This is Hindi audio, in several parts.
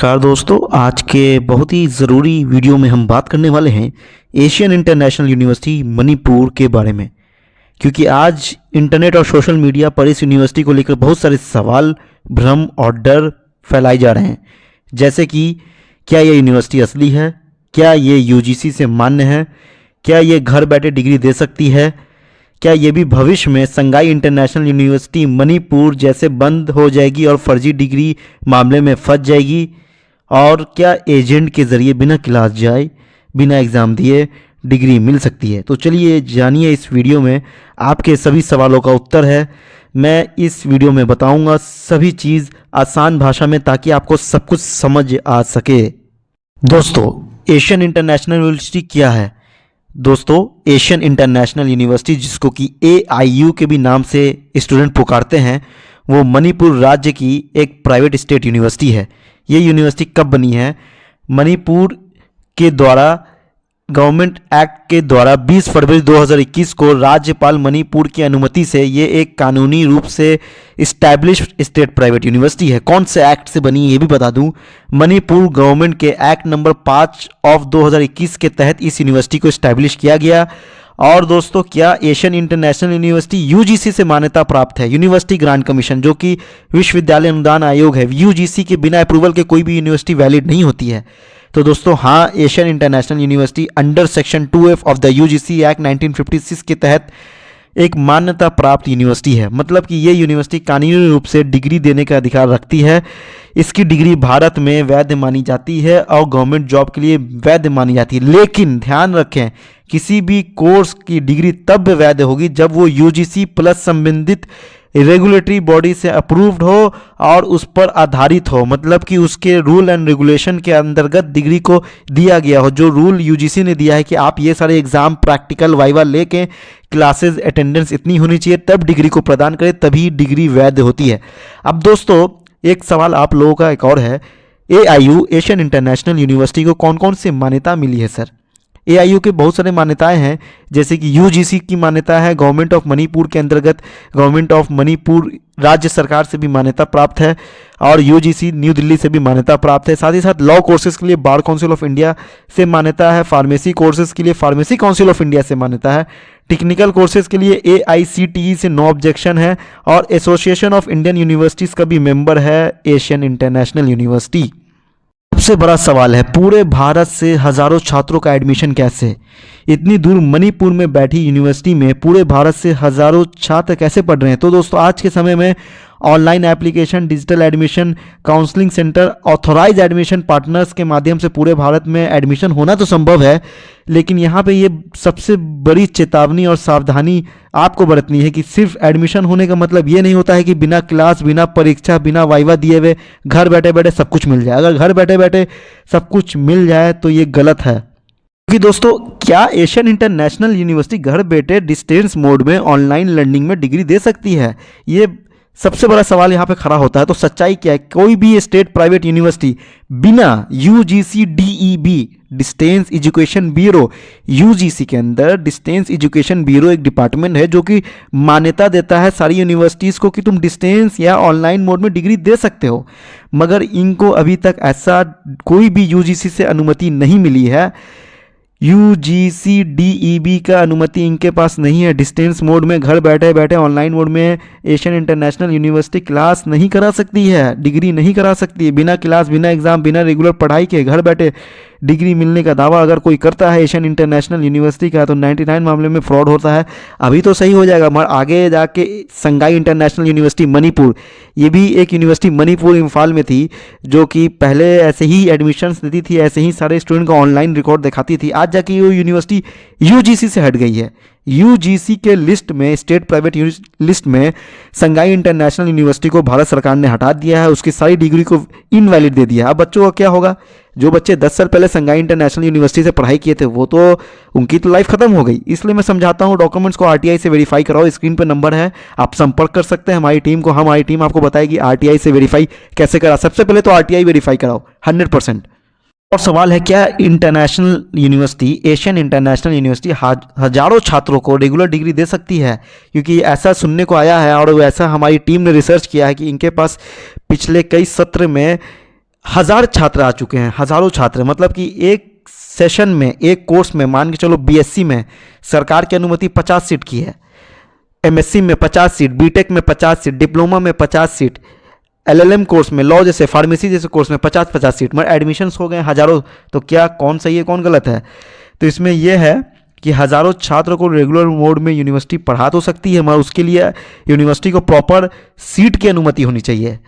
नमस्कार दोस्तों, आज के बहुत ही ज़रूरी वीडियो में हम बात करने वाले हैं एशियन इंटरनेशनल यूनिवर्सिटी मणिपुर के बारे में। क्योंकि आज इंटरनेट और सोशल मीडिया पर इस यूनिवर्सिटी को लेकर बहुत सारे सवाल, भ्रम और डर फैलाए जा रहे हैं। जैसे कि क्या ये यूनिवर्सिटी असली है, क्या ये यूजीसी से मान्य है, क्या ये घर बैठे डिग्री दे सकती है, क्या ये भी भविष्य में संगाई इंटरनेशनल यूनिवर्सिटी मणिपुर जैसे बंद हो जाएगी और फर्जी डिग्री मामले में फंस जाएगी, और क्या एजेंट के ज़रिए बिना क्लास जाए, बिना एग्ज़ाम दिए डिग्री मिल सकती है। तो चलिए जानिए, इस वीडियो में आपके सभी सवालों का उत्तर है। मैं इस वीडियो में बताऊंगा सभी चीज़ आसान भाषा में, ताकि आपको सब कुछ समझ आ सके। दोस्तों, एशियन इंटरनेशनल यूनिवर्सिटी क्या है? दोस्तों, एशियन इंटरनेशनल यूनिवर्सिटी, जिसको कि AIU के भी नाम से स्टूडेंट पुकारते हैं, वो मणिपुर राज्य की एक प्राइवेट स्टेट यूनिवर्सिटी है। ये यूनिवर्सिटी कब बनी है? मणिपुर के द्वारा गवर्नमेंट एक्ट के द्वारा 20 फरवरी 2021 को राज्यपाल मणिपुर की अनुमति से ये एक कानूनी रूप से इस्टेब्लिश्ड स्टेट प्राइवेट यूनिवर्सिटी है। कौन से एक्ट से बनी ये भी बता दूं, मणिपुर गवर्नमेंट के एक्ट नंबर 5 ऑफ 2021 के तहत इस यूनिवर्सिटी को इस्टेब्लिश किया गया। और दोस्तों, क्या एशियन इंटरनेशनल यूनिवर्सिटी यूजीसी से मान्यता प्राप्त है? यूनिवर्सिटी ग्रांट कमीशन, जो कि विश्वविद्यालय अनुदान आयोग है, यूजीसी के बिना अप्रूवल के कोई भी यूनिवर्सिटी वैलिड नहीं होती है। तो दोस्तों हाँ, Asian international university under section 2F of the UGC act 1956 के तहत एक मान्यता प्राप्त यूनिवर्सिटी है। मतलब कि ये यूनिवर्सिटी कानूनी रूप से डिग्री देने का अधिकार रखती है। इसकी डिग्री भारत में वैध मानी जाती है और गवर्नमेंट जॉब के लिए वैध मानी जाती है। लेकिन ध्यान रखें, किसी भी कोर्स की डिग्री तब वैध होगी जब वो यूजीसी प्लस संबंधित रेगुलेटरी बॉडी से अप्रूव्ड हो और उस पर आधारित हो। मतलब कि उसके रूल एंड रेगुलेशन के अंतर्गत डिग्री को दिया गया हो। जो रूल यूजीसी ने दिया है कि आप ये सारे एग्जाम, प्रैक्टिकल, वाइवा लेके क्लासेस अटेंडेंस इतनी होनी चाहिए, तब डिग्री को प्रदान करें, तभी डिग्री वैध होती है। अब दोस्तों, एक सवाल आप लोगों का एक और है, AIU एशियन इंटरनेशनल यूनिवर्सिटी को कौन कौन से मान्यता मिली है? सर, AIU के बहुत सारे मान्यताएं हैं, जैसे कि यूजीसी की मान्यता है, गवर्नमेंट ऑफ मणिपुर के अंतर्गत गवर्नमेंट ऑफ मणिपुर राज्य सरकार से भी मान्यता प्राप्त है, और यूजीसी न्यू दिल्ली से भी मान्यता प्राप्त है। साथ ही साथ लॉ कोर्सेज के लिए बार काउंसिल ऑफ इंडिया से मान्यता है, फार्मेसी कोर्सेज के लिए फार्मेसी काउंसिल ऑफ इंडिया से मान्यता है, टेक्निकल कोर्सेज के लिए AICTE से नो ऑब्जेक्शन है, और एसोसिएशन ऑफ इंडियन यूनिवर्सिटीज़ का भी मेंबर है एशियन इंटरनेशनल यूनिवर्सिटी। सबसे बड़ा सवाल है, पूरे भारत से हजारों छात्रों का एडमिशन कैसे? इतनी दूर मणिपुर में बैठी यूनिवर्सिटी में पूरे भारत से हजारों छात्र कैसे पढ़ रहे हैं? तो दोस्तों, आज के समय में online application, digital admission, counselling centre, authorise admission partners के माध्यम से पूरे भारत में एडमिशन होना तो संभव है। लेकिन यहाँ पे ये सबसे बड़ी चेतावनी और सावधानी आपको बरतनी है कि सिर्फ एडमिशन होने का मतलब ये नहीं होता है कि बिना क्लास, बिना परीक्षा, बिना वाइवा दिए हुए घर बैठे बैठे सब कुछ मिल जाए। अगर घर बैठे बैठे सब कुछ मिल जाए तो ये गलत है। क्योंकि दोस्तों, क्या एशियन इंटरनेशनल यूनिवर्सिटी घर बैठे डिस्टेंस मोड में ऑनलाइन लर्निंग में डिग्री दे सकती है? ये सबसे बड़ा सवाल यहाँ पे खड़ा होता है। तो सच्चाई क्या है? कोई भी स्टेट प्राइवेट यूनिवर्सिटी बिना UGC DEB distance education bureau, UGC के अंदर डिस्टेंस एजुकेशन ब्यूरो एक डिपार्टमेंट है जो कि मान्यता देता है सारी यूनिवर्सिटीज़ को कि तुम डिस्टेंस या ऑनलाइन मोड में डिग्री दे सकते हो, मगर इनको अभी तक ऐसा कोई भी UGC से अनुमति नहीं मिली है। UGC DEB का अनुमति इनके पास नहीं है। डिस्टेंस मोड में घर बैठे बैठे ऑनलाइन मोड में एशियन इंटरनेशनल यूनिवर्सिटी क्लास नहीं करा सकती है, डिग्री नहीं करा सकती है। बिना क्लास, बिना एग्ज़ाम, बिना रेगुलर पढ़ाई के घर बैठे डिग्री मिलने का दावा अगर कोई करता है एशियन इंटरनेशनल यूनिवर्सिटी का, तो 99 मामले में फ्रॉड होता है। अभी तो सही हो जाएगा, मगर आगे जाके संगाई इंटरनेशनल यूनिवर्सिटी मणिपुर, ये भी एक यूनिवर्सिटी मणिपुर इम्फाल में थी, जो कि पहले ऐसे ही एडमिशन्स देती थी, ऐसे ही सारे स्टूडेंट का ऑनलाइन रिकॉर्ड दिखाती थी। आज जाके वो यूनिवर्सिटी UGC से हट गई है। UGC के लिस्ट में, स्टेट प्राइवेट लिस्ट में संगाई इंटरनेशनल यूनिवर्सिटी को भारत सरकार ने हटा दिया है, उसकी सारी डिग्री को इनवैलिड दे दिया है। अब बच्चों का क्या होगा? जो बच्चे 10 साल पहले संगाई इंटरनेशनल यूनिवर्सिटी से पढ़ाई किए थे, वो तो उनकी तो लाइफ खत्म हो गई। इसलिए मैं समझाता हूँ, डॉक्यूमेंट्स को RTI से वेरीफाई कराओ। स्क्रीन पर नंबर है, आप संपर्क कर सकते हैं हमारी टीम को। हमारी टीम आपको बताएगी RTI से वेरीफाई कैसे करा। सबसे पहले तो RTI वेरीफाई कराओ 100%। और सवाल है, क्या international university, Asian international university हजारों छात्रों को रेगुलर डिग्री दे सकती है? क्योंकि ऐसा सुनने को आया है और वैसा हमारी टीम ने रिसर्च किया है कि इनके पास पिछले कई सत्र में 1000 छात्र आ चुके हैं, हज़ारों छात्र। मतलब कि एक सेशन में, एक कोर्स में, मान के चलो बीएससी में सरकार की अनुमति 50 सीट की है, एमएससी में 50 सीट, बीटेक में 50 सीट, डिप्लोमा में 50 सीट, एलएलएम कोर्स में, लॉ जैसे, फार्मेसी जैसे कोर्स में 50-50 सीट, मगर एडमिशन्स हो गए हज़ारों। तो क्या कौन सही है कौन गलत है? तो इसमें यह है कि हज़ारों छात्रों को रेगुलर मोड में यूनिवर्सिटी पढ़ा तो सकती है, मगर उसके लिए यूनिवर्सिटी को प्रॉपर सीट की अनुमति होनी चाहिए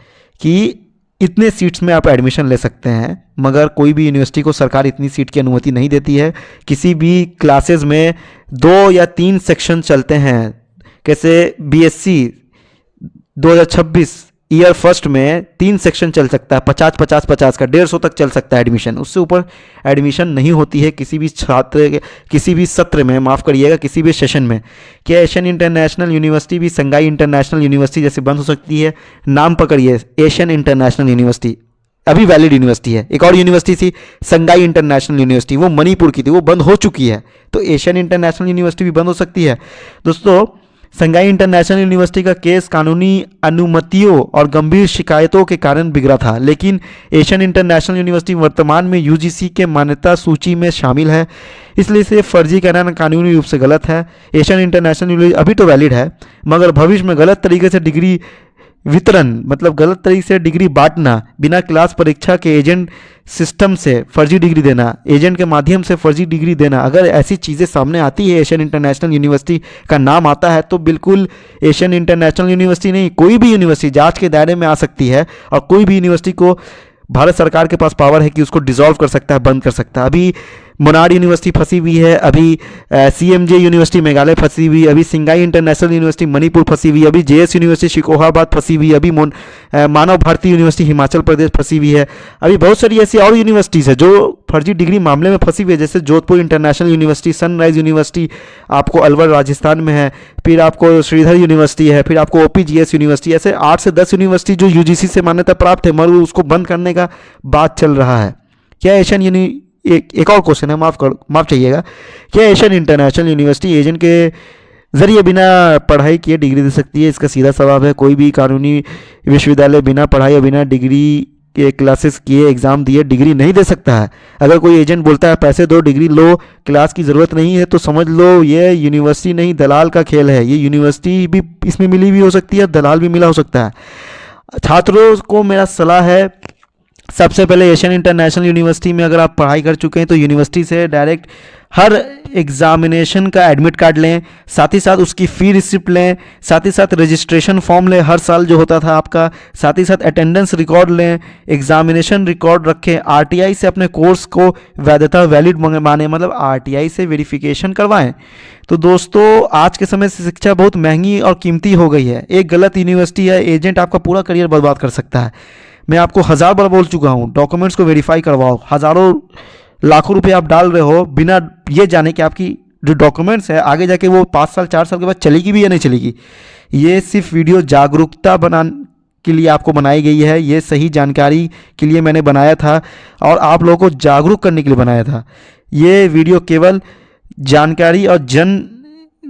कि इतने सीट्स में आप एडमिशन ले सकते हैं। मगर कोई भी यूनिवर्सिटी को सरकार इतनी सीट की अनुमति नहीं देती है। किसी भी क्लासेस में 2 या 3 सेक्शन चलते हैं। कैसे बीएससी 2026 ईयर फर्स्ट में 3 सेक्शन चल सकता है, 50-50-50 का 150 तक चल सकता है एडमिशन। उससे ऊपर एडमिशन नहीं होती है किसी भी छात्र, किसी भी सत्र में, माफ़ करिएगा, किसी भी सेशन में। क्या एशियन इंटरनेशनल यूनिवर्सिटी भी संगाई इंटरनेशनल यूनिवर्सिटी जैसे बंद हो सकती है? नाम पकड़िए, एशियन इंटरनेशनल यूनिवर्सिटी अभी वैलिड यूनिवर्सिटी है। एक और यूनिवर्सिटी थी संगाई इंटरनेशनल यूनिवर्सिटी, वो मणिपुर की थी, वो बंद हो चुकी है। तो एशियन इंटरनेशनल यूनिवर्सिटी भी बंद हो सकती है। दोस्तों, संगाई इंटरनेशनल यूनिवर्सिटी का केस कानूनी अनुमतियों और गंभीर शिकायतों के कारण बिगड़ा था, लेकिन एशियन इंटरनेशनल यूनिवर्सिटी वर्तमान में यूजीसी के मान्यता सूची में शामिल है, इसलिए इसे फर्जी कहना कानूनी रूप से गलत है। एशियन इंटरनेशनल यूनिवर्सिटी अभी तो वैलिड है, मगर भविष्य में गलत तरीके से डिग्री वितरण, मतलब गलत तरीके से डिग्री बांटना, बिना क्लास परीक्षा के एजेंट सिस्टम से फर्जी डिग्री देना, एजेंट के माध्यम से फर्जी डिग्री देना, अगर ऐसी चीज़ें सामने आती है, एशियन इंटरनेशनल यूनिवर्सिटी का नाम आता है, तो बिल्कुल एशियन इंटरनेशनल यूनिवर्सिटी नहीं, कोई भी यूनिवर्सिटी जांच के दायरे में आ सकती है। और कोई भी यूनिवर्सिटी को भारत सरकार के पास पावर है कि उसको डिसॉल्व कर सकता है, बंद कर सकता है। अभी मोनाड यूनिवर्सिटी फंसी हुई है, अभी सीएमजे यूनिवर्सिटी मेघालय फंसी हुई, अभी सिंगाई इंटरनेशनल यूनिवर्सिटी मणिपुर फंसी हुई, अभी जेएस यूनिवर्सिटी शिकोहाबाद फंसी हुई, अभी मानव भारती यूनिवर्सिटी हिमाचल प्रदेश फंसी हुई है। अभी बहुत सारी ऐसी और यूनिवर्सिटीज़ है जो फर्जी डिग्री मामले में फंसी हुई है, जैसे Jodhpur international university, sunrise university आपको अलवर राजस्थान में है, फिर आपको श्रीधर यूनिवर्सिटी है, फिर आपको ओपीजीएस यूनिवर्सिटी, ऐसे 8 से 10 यूनिवर्सिटी जो यूजीसी से मान्यता प्राप्त है, मगर उसको बंद करने का बात चल रहा है। क्या एशियन एक और क्वेश्चन है, माफ़ चाहिएगा, क्या एशियन इंटरनेशनल यूनिवर्सिटी एजेंट के जरिए बिना पढ़ाई किए डिग्री दे सकती है? इसका सीधा जवाब है, कोई भी कानूनी विश्वविद्यालय बिना पढ़ाई और बिना डिग्री के क्लासेस किए, एग्ज़ाम दिए डिग्री नहीं दे सकता है। अगर कोई एजेंट बोलता है पैसे दो डिग्री लो, क्लास की ज़रूरत नहीं है, तो समझ लो ये यूनिवर्सिटी नहीं, दलाल का खेल है। ये यूनिवर्सिटी भी इसमें मिली भी हो सकती है, दलाल भी मिला हो सकता है। छात्रों को मेरा सलाह है, सबसे पहले एशियन इंटरनेशनल यूनिवर्सिटी में अगर आप पढ़ाई कर चुके हैं तो यूनिवर्सिटी से डायरेक्ट हर एग्जामिनेशन का एडमिट कार्ड लें, साथ ही साथ उसकी फ़ी रिसिप्ट लें, साथ ही साथ रजिस्ट्रेशन फॉर्म लें हर साल जो होता था आपका, साथ ही साथ अटेंडेंस रिकॉर्ड लें, एग्जामिनेशन रिकॉर्ड रखें, आरटीआई से अपने कोर्स को वैधता वैलिड माने, मतलब आरटीआई से वेरिफिकेशन करवाएं। तो दोस्तों, आज के समय से शिक्षा बहुत महंगी और कीमती हो गई है। एक गलत यूनिवर्सिटी या एजेंट आपका पूरा करियर बर्बाद कर सकता है। मैं आपको 1000 बार बोल चुका हूँ, डॉक्यूमेंट्स को वेरीफाई करवाओ। हज़ारों लाखों रुपए आप डाल रहे हो बिना ये जाने कि आपकी जो डॉक्यूमेंट्स है आगे जाके वो 5 साल 4 साल के बाद चलेगी भी या नहीं चलेगी। ये सिर्फ वीडियो जागरूकता बनाने के लिए आपको बनाई गई है, ये सही जानकारी के लिए मैंने बनाया था और आप लोगों को जागरूक करने के लिए बनाया था। ये वीडियो केवल जानकारी और जन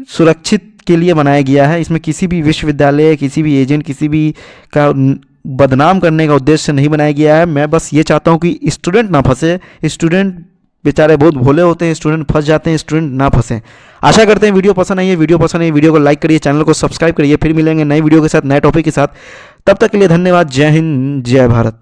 सुरक्षित के लिए बनाया गया है। इसमें किसी भी विश्वविद्यालय, किसी भी एजेंट, किसी भी का बदनाम करने का उद्देश्य से नहीं बनाया गया है। मैं बस ये चाहता हूँ कि स्टूडेंट ना फंसे। स्टूडेंट बेचारे बहुत भोले होते हैं, स्टूडेंट फंस जाते हैं, स्टूडेंट ना फंसे। आशा करते हैं वीडियो पसंद आई है। वीडियो पसंद आई, वीडियो को लाइक करिए, चैनल को सब्सक्राइब करिए। फिर मिलेंगे नई वीडियो के साथ, नए टॉपिक के साथ। तब तक के लिए धन्यवाद। जय हिंद, जय भारत।